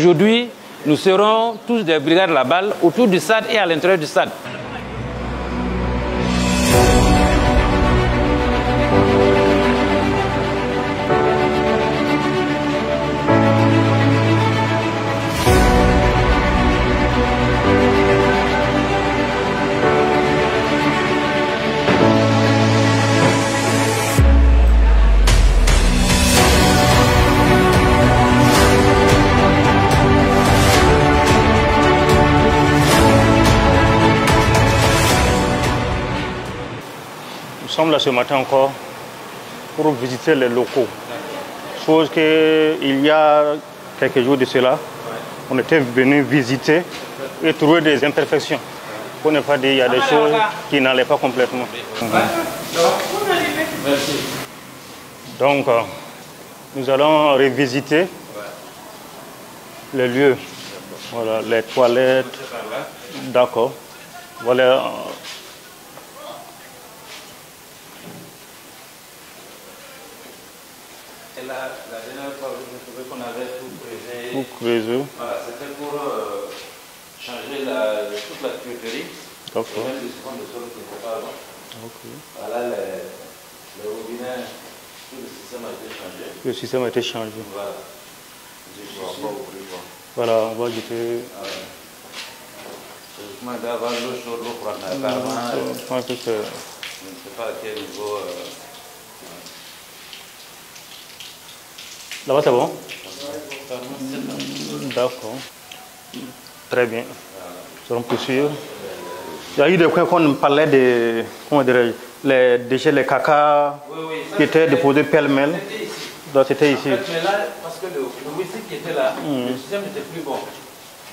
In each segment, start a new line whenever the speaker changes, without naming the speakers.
Aujourd'hui, nous serons tous des brigades la balle autour du stade et à l'intérieur du stade.
Nous sommes là ce matin encore pour visiter les locaux. Chose qu'il y a quelques jours de cela, on était venu visiter et trouver des imperfections. Pour ne pas dire qu'il y a des choses qui n'allaient pas complètement. Donc, nous allons revisiter les lieux. Voilà, les toilettes. D'accord. Voilà.
Et la dernière fois, je trouvais qu'on avait tout creusé.
Tout creusé.
Voilà, c'était pour changer toute la tuyauterie.
D'accord.
Même le système de sol qui n'était pas avant.
Okay.
Voilà, le robinet, tout le système a été changé.
Le système a été changé.
Voilà.
Voilà, on va jeter.
Je vais avoir l'eau chaude, l'eau froide. Apparemment, je ne sais pas à quel niveau.
Là-bas, c'est bon? D'accord. Très bien. Nous allons poursuivre. Il y a eu des coins qu'on parlait de, comment dirais-je, les déchets, les caca qui étaient déposés pêle-mêle. Donc c'était ici.
En fait, mais là, parce que le WC qui était là, le système n'était plus bon.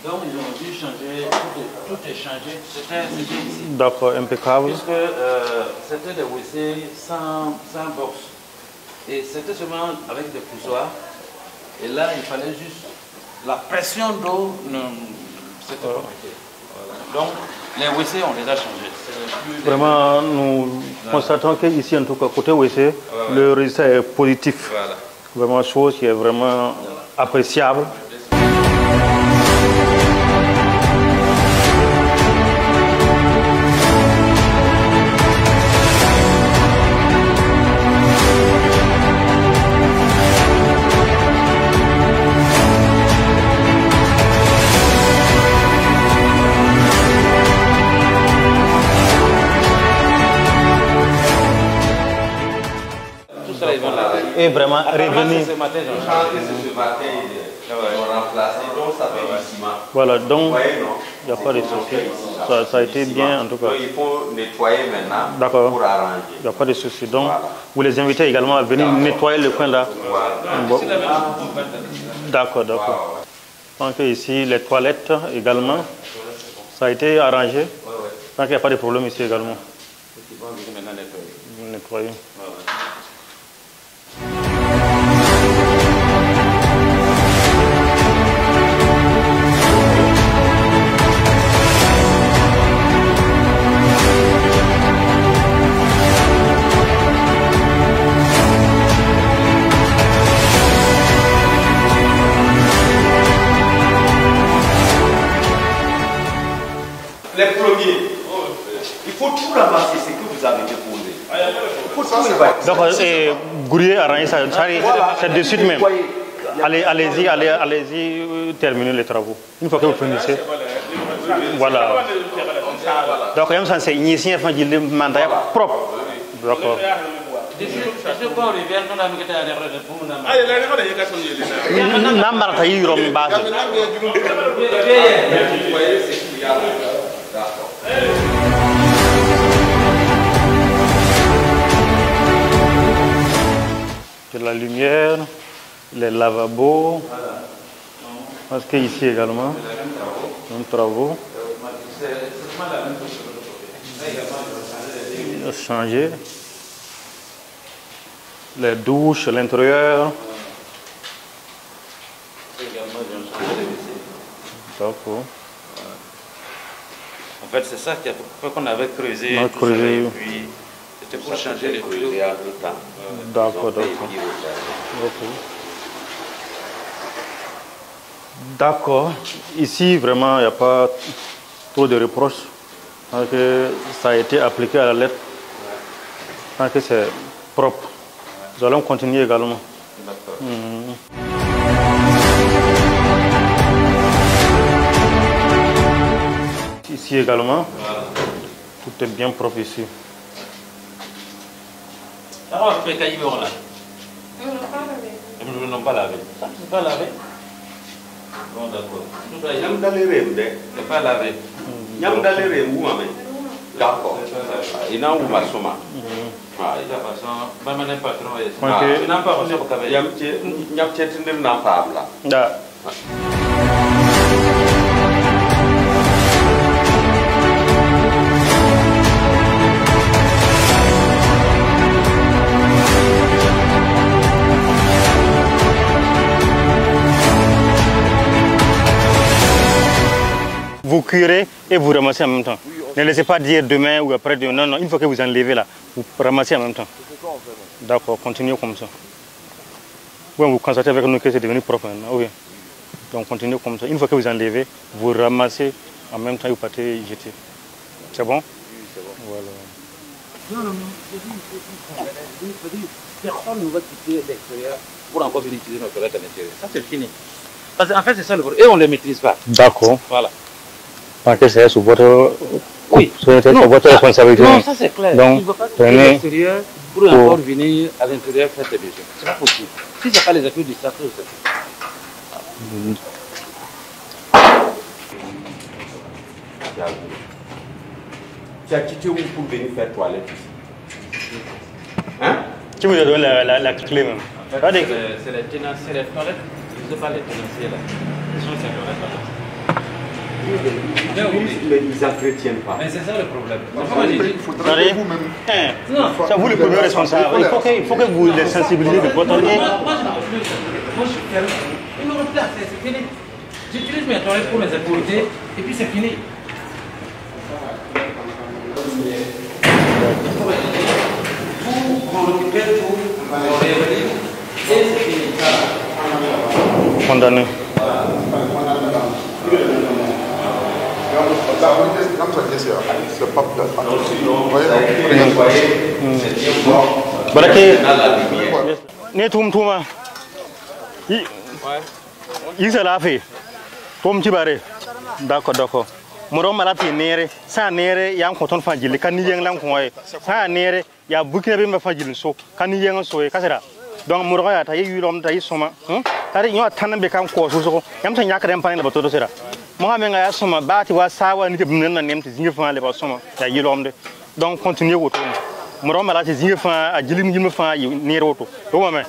Donc ils ont dû changer, tout est changé. C'était ici.
D'accord, impeccable.
Puisque c'était des WC sans box. Et c'était seulement avec des poussoirs. Et là, il fallait juste... La pression d'eau, c'était compliqué. Voilà. Donc, les WC, on les a changés.
Vraiment, nous constatons qu'ici, en tout cas, côté WC, le résultat est positif.
Voilà.
Vraiment, chose qui est vraiment appréciable. Et vraiment revenir. Voilà, donc il n'y a pas de souci. Ça a été bien en tout cas.
Il faut nettoyer maintenant.
D'accord.
Pour arranger.
Il n'y a pas de souci. Donc vous les invitez également à venir nettoyer le coin là. Bon. D'accord, d'accord. Donc ici les toilettes également, ça a été arrangé. Donc il n'y a pas de problème ici également. Nettoyer.
Les premiers, il faut tout ramasser ce que vous avez déposé.
Donc, Gourier arranger ça, c'est de suite même. Allez-y, terminer les travaux. Une fois que vous finissez. Voilà. Donc, même ça, c'est initié, enfin, il est mandat propre. D'accord. De la lumière, les lavabos, parce qu'ici également, même travaux. Changer les douches, l'intérieur. D'accord.
En fait, c'est ça qu'on avait creusé. C'était pour changer les tuyaux.
D'accord, d'accord. D'accord. Ici, vraiment, il n'y a pas trop de reproches. Parce que ça a été appliqué à la lettre. Parce que c'est propre. Nous allons continuer également.
D'accord.
Ici également, tout est bien propre ici.
Alors, on fait cahier là. Ils n'ont pas lavé. Ça, c'est pas lavé. Bon, d'accord.
Yam d'aller
C'est pas lavé.
Yam d'aller où, maman? D'accord. Il n'a où ma soma?
Ah, il a pas ça. Maman n'est pas trop.
Ok.
Il n'a pas reçu au cabane.
Yam tient n'a pas là.
Da. Vous curez et vous ramassez en même temps. Ne laissez pas dire demain ou après-demain. Non, non, une fois que vous enlevez là, vous ramassez en même temps. D'accord, continuez comme ça. Bon, vous constatez avec nous que c'est devenu propre maintenant. Oui. Donc continuez comme ça. Une fois que vous enlevez, vous ramassez en même temps et vous partez jeter. C'est bon? Oui, c'est bon. Voilà.
Non, non, non. Personne ne va quitter l'extérieur pour encore venir utiliser nos toilettes à l'intérieur. Ça, c'est fini. Parce qu'en fait, c'est ça le problème. Et on ne les maîtrise pas.
D'accord.
Voilà.
Parce que c'est sous votre,
oui.
Votre responsabilité.
Non, ça c'est clair.
Donc,
il ne va pas quitter l'extérieur pour encore venir à l'intérieur faire tes besoins. Ce n'est pas possible. Si ce n'est pas les accueils du staff, c'est
Tu as quitté où pour venir faire toilette ici? Hein?
Qui vous a donné la clé même?
C'est les tenanciers, les toilettes. Je ne sais pas les tenanciers là. Ils sont ces toilettes.
Mais ils n'entretiennent pas.
Mais c'est ça le problème.
C'est vous le premier responsable. Il faut que vous les sensibilisez de votre côté.
Moi, je suis fermé. Ils me replacent, c'est fini. J'utilise mes toilettes pour mes activités et puis c'est fini. On récupère tout, on réévalue et c'est fini.
Condamné. Ne tum tuma yi se la fe tom ci bare d'accord moro malati nere sa nere yang ko ton fajili kan yeng lan ko way sa nere ya bukina be ma fajili so kan yeng so e kasera donc moro ya ta yi lom ta yi soma tare nyo tanan be kan ko so yam tan yakare pan la bato sera mo ha me nga ya soma bati wa sawa ni ke bunen na nem ti zinga fa le ba soma ya yi lom de donc continuer woto moro malati zinga fa a jilim yim fa yi nere woto do ma me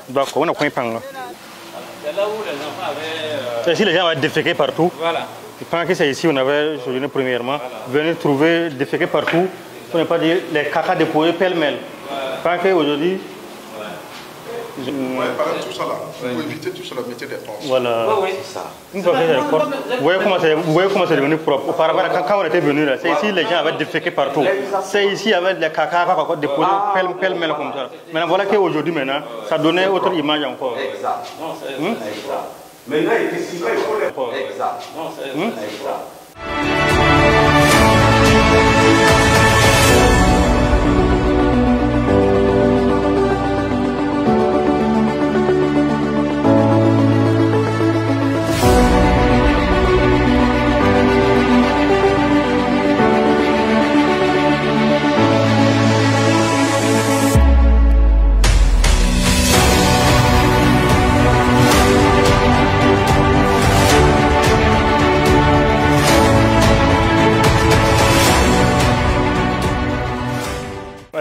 d'accord on a coin panga
C'est là où les enfants avaient.
Si les gens avaient déféqué partout. Voilà. Je pense que c'est ici où on avait choisi premièrement. Venir trouver déféqué partout. Pour ne pas dire les caca déposés pêle-mêle. Je pense qu'aujourd'hui.
Tout ça là. Il faut éviter tout ça, la métier des tons.
Voilà.
Oui, c'est ça.
Une fois que c'est propre. Vous voyez comment c'est devenu propre. Auparavant, quand on était venu là, c'est ici les gens avaient déféqué partout. C'est ici avec les caca déposés pêle-mêle comme ça. Maintenant voilà qu'aujourd'hui maintenant, ça donnait autre image encore.
Exact. Non, c'est exact. Maintenant, il faut les. Exact. Non, c'est exact.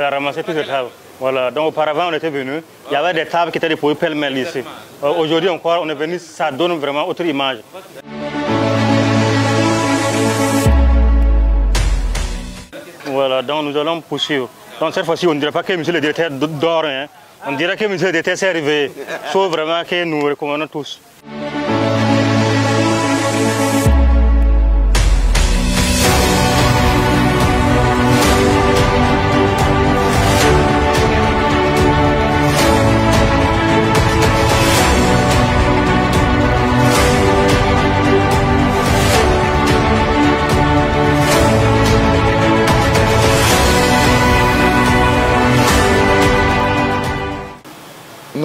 Ramasser toutes les tables. Voilà, donc auparavant on était venu, il y avait des tables qui étaient déposées pêle-mêle ici. Aujourd'hui encore, on est venu, ça donne vraiment autre image. Voilà, donc nous allons poursuivre. Donc cette fois-ci, on ne dirait pas que monsieur le directeur dort, hein. On dirait que monsieur le directeur s'est réveillé. Sauf vraiment que nous recommandons tous.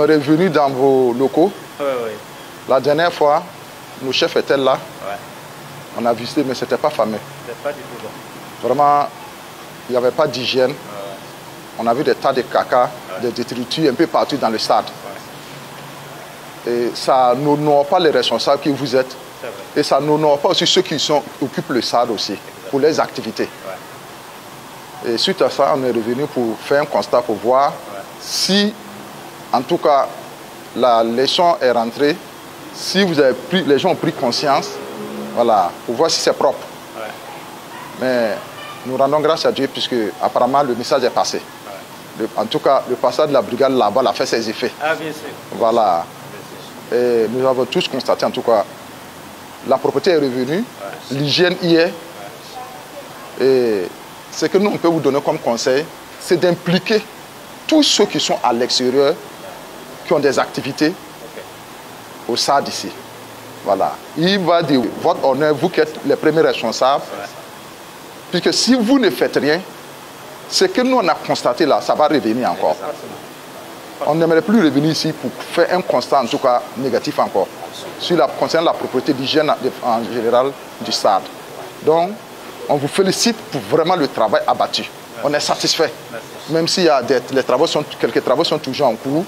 est revenu dans vos locaux.
Oui, oui.
La dernière fois, nos chefs étaient là.
Ouais.
On a visité, mais ce n'était pas fameux.
C'est pas du tout bon.
Vraiment, il n'y avait pas d'hygiène. On a vu des tas de caca, des détritus un peu partout dans le stade. Et ça n'honore pas les responsables que vous êtes. Et ça n'honore pas aussi ceux qui occupent le stade aussi, pour les activités. Et suite à ça, on est revenu pour faire un constat, pour voir si, en tout cas, la leçon est rentrée, si vous avez pris, les gens ont pris conscience, voilà, pour voir si c'est propre. Mais nous rendons grâce à Dieu puisque apparemment le message est passé. En tout cas, le passage de la brigade là-bas a fait ses effets.
Ah, bien sûr.
Voilà. Et nous avons tous constaté, en tout cas, la propreté est revenue, l'hygiène y est. Et ce que nous, on peut vous donner comme conseil, c'est d'impliquer tous ceux qui sont à l'extérieur, qui ont des activités au SAD ici. Voilà. Il va de votre honneur, vous qui êtes les premiers responsables, puisque si vous ne faites rien, ce que nous on a constaté là, ça va revenir encore. On n'aimerait plus revenir ici pour faire un constat en tout cas négatif encore sur concernant la propreté d'hygiène en général du stade. Donc, on vous félicite pour vraiment le travail abattu. On est satisfait. Même si quelques travaux sont toujours en cours,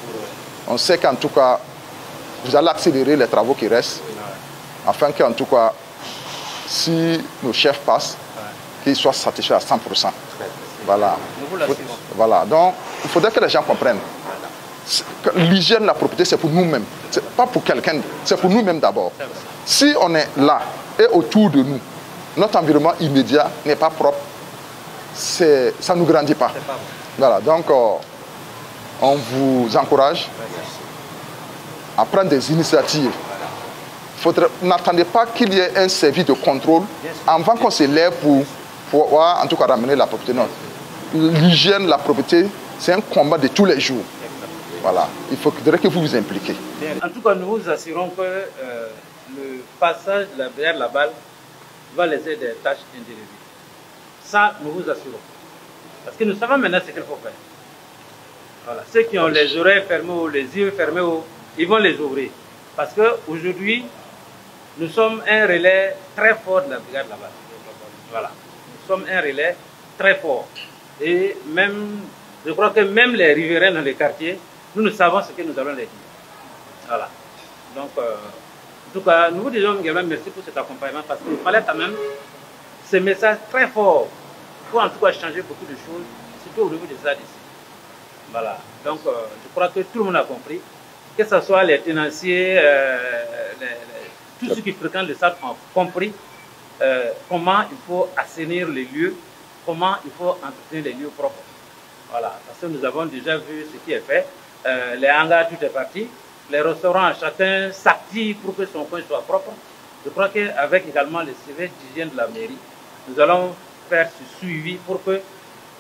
on sait qu'en tout cas, vous allez accélérer les travaux qui restent, afin qu'en tout cas, si nos chefs passent, qu'ils soient satisfaits à 100%. Voilà. Voilà. Donc, il faudrait que les gens comprennent. L'hygiène, la propreté, c'est pour nous-mêmes. C'est pas pour quelqu'un, c'est pour nous-mêmes d'abord. Si on est là et autour de nous, notre environnement immédiat n'est pas propre, ça ne nous grandit pas. Voilà. Donc, on vous encourage à prendre des initiatives. N'attendez pas qu'il y ait un service de contrôle avant qu'on se lève pour pouvoir en tout cas ramener la propreté. L'hygiène, la propreté, c'est un combat de tous les jours. Voilà, il faudrait que vous vous impliquiez.
En tout cas, nous vous assurons que le passage derrière la balle va laisser des tâches indélébiles. Ça, nous vous assurons. Parce que nous savons maintenant ce qu'il faut faire. Voilà. Ceux qui ont les oreilles fermées ou les yeux fermés, ils vont les ouvrir. Parce qu'aujourd'hui, nous sommes un relais très fort de la brigade là-bas. Voilà. Nous sommes un relais très fort. Et même, je crois que même les riverains dans les quartiers, nous savons ce que nous allons les dire. Voilà. Donc, en tout cas, nous vous disons également merci pour cet accompagnement parce qu'il fallait quand même ce message très fort pour en tout cas changer beaucoup de choses, surtout au niveau des stades ici. Voilà. Donc, je crois que tout le monde a compris, que ce soit les tenanciers, tous ceux qui fréquentent le stade ont compris comment il faut assainir les lieux, comment il faut entretenir les lieux propres. Voilà. Parce que nous avons déjà vu ce qui est fait. Les hangars, tout est parti. Les restaurants, chacun s'active pour que son coin soit propre. Je crois qu'avec également les services d'hygiène de la mairie, nous allons faire ce suivi pour que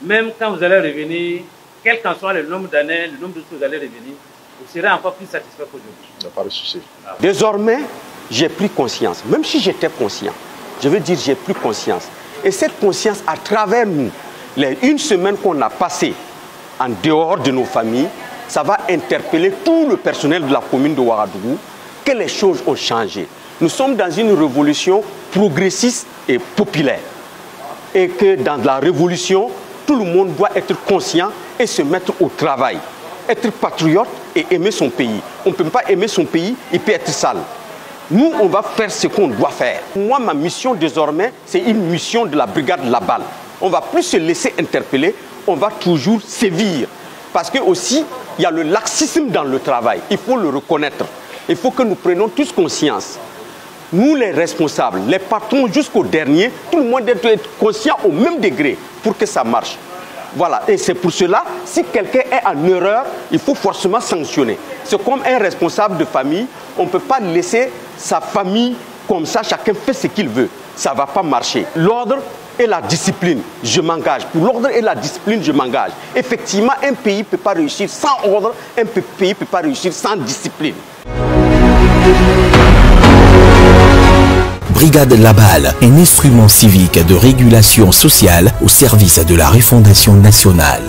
même quand vous allez revenir, quel qu'en soit le nombre d'années, le nombre de jours que vous allez revenir, vous serez encore plus satisfait qu'aujourd'hui.
Il n'y a pas de souci.
Désormais, j'ai pris conscience. Même si j'étais conscient, je veux dire j'ai pris conscience. Et cette conscience, à travers nous, les une semaine qu'on a passée en dehors de nos familles, ça va interpeller tout le personnel de la commune de Ouagadougou, que les choses ont changé. Nous sommes dans une révolution progressiste et populaire. Et que dans la révolution, tout le monde doit être conscient et se mettre au travail. Être patriote et aimer son pays. On ne peut pas aimer son pays, il peut être sale. Nous, on va faire ce qu'on doit faire. Moi, ma mission désormais, c'est une mission de la brigade La Balle. On ne va plus se laisser interpeller, on va toujours sévir. Parce que aussi, il y a le laxisme dans le travail. Il faut le reconnaître. Il faut que nous prenions tous conscience. Nous, les responsables, les patrons jusqu'au dernier, tout le monde doit être conscient au même degré pour que ça marche. Voilà. Et c'est pour cela, si quelqu'un est en erreur, il faut forcément sanctionner. C'est comme un responsable de famille. On ne peut pas laisser sa famille comme ça, chacun fait ce qu'il veut. Ça ne va pas marcher. L'ordre et la discipline, je m'engage. Pour l'ordre et la discipline, je m'engage. Effectivement, un pays ne peut pas réussir sans ordre, un pays ne peut pas réussir sans discipline.
Brigade La Balle, un instrument civique de régulation sociale au service de la refondation nationale.